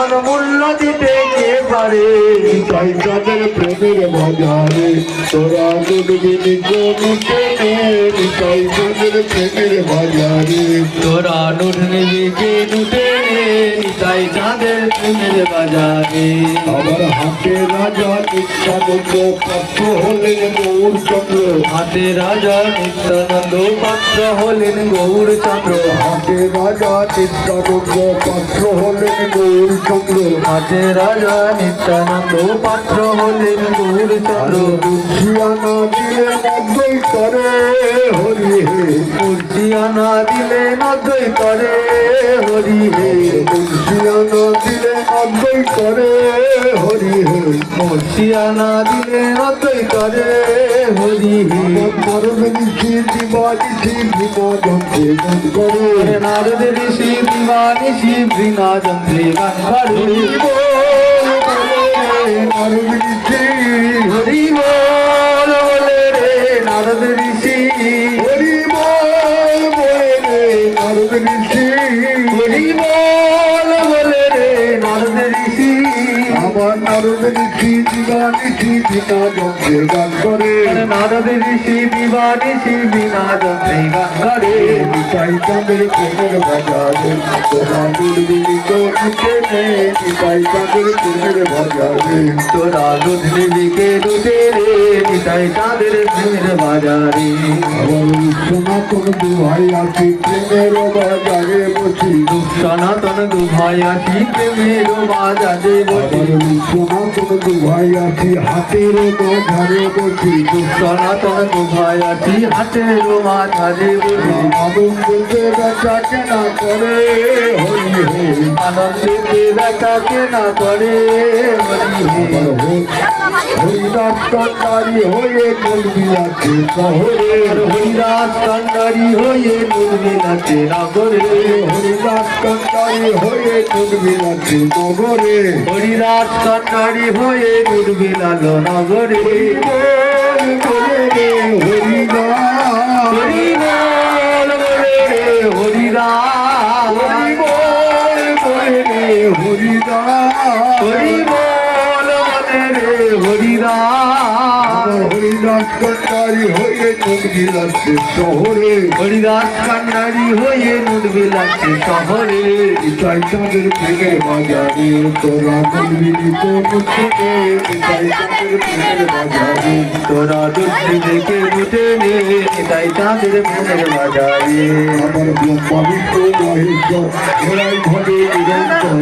এমন মূল্য দিতে কে পারে নিতাই চাঁদের প্রেমের বাজারে তোরা নুটবি নিতে নিতাই চাঁদের প্রেমের বাজারে তোরা নুট নিবি কে নুটে নিতাই চাঁদের প্রেমের বাজারে আবার হাতে রাজা নিত্যানন্দ পাত্র হলেন গৌরচন্দ্র হাতে রাজা নিত্যানন্দ পাত্র হলেন গৌরচন্দ্র হাতে রাজা নিত্যানন্দ পাত্র হলেন গৌরচন্দ্র হাতে রাজা নিত্যানন্দ পাত্র হলেন গৌরচন্দ্র দুঃখিয়ানা দিলে নব্বই করে হরি হে মূর্তিয়ানা দিলে নব্বই করে হরি হে দুঃখিয়ানা দিলে নব্বই করে হরি হে মূর্তিয়ানা দিলে নব্বই করে হরি হে নারদ ঋষি দিবানিশি বিনা যন্ত্রে গান করে নারদ ঋষি দিবানিশি বিনা যন্ত্রে গান করে নারদ ঋষি হরি বল বলে রে নারদ ঋষি হরি বল বলে রে নারদ ঋষি হরি বল বলে রে নারদ ঋষি আমার নারদ ঋষি দিবানিশি বিনা যন্ত্রে গান করে নারদ ঋষি দিবানিশি বিনা যন্ত্রে গান করে নিতাই চাঁদের প্রেমের বাজারে তোরা দুর্বি নিতে নিতাই চাঁদের প্রেমের বাজারে তোরা দুধ নিবিকে দুধে রে নিতাই চাঁদের প্রেমের বাজারে আমার সনাতন দুহাই আসি প্রেমের বাজারে বসি সনাতন দুভাই আসি প্রেমের বাজারে বসি আমার সনাতন দুহাই আসি হাতের মাঝারে বসি সনাতন দুভাই আসি হাতের মাঝারে বসি আনন্দে বেচা কেনা করে হরি হে আনন্দেতে বেচা কেনা করে হরি হে হরিদাস কান্ডারি হয়ে চলবি আছে শহরে হরিদাস কান্ডারি হয়ে নুনবি নাচে নগরে হরিদাস কান্ডারি হয়ে চলবি আছে নগরে হরিদাস কান্ডারি হয়ে নুনবি লালো নগরে হরিদাস হরি বল বলে রে হরিদাস হরিদাস হরি বল বলে রে হরিদাস হরিদাস কান্ডারি হয়ে চলবি আছে শহরে হরিদাস কান্ডারি হয়ে নুনবি লাগছে শহরে নিতাই চাঁদের প্রেমের বাজারে তোরা চলবি নিতে নিতাই চাঁদের প্রেমের বাজারে তোরা দুধ থেকে উঠে নে নিতাই চাঁদের প্রেমের বাজারে আমার ব্রহ্মা বিষ্ণু মহেশ্বর ঘোড়াই ঘরে নিরন্তর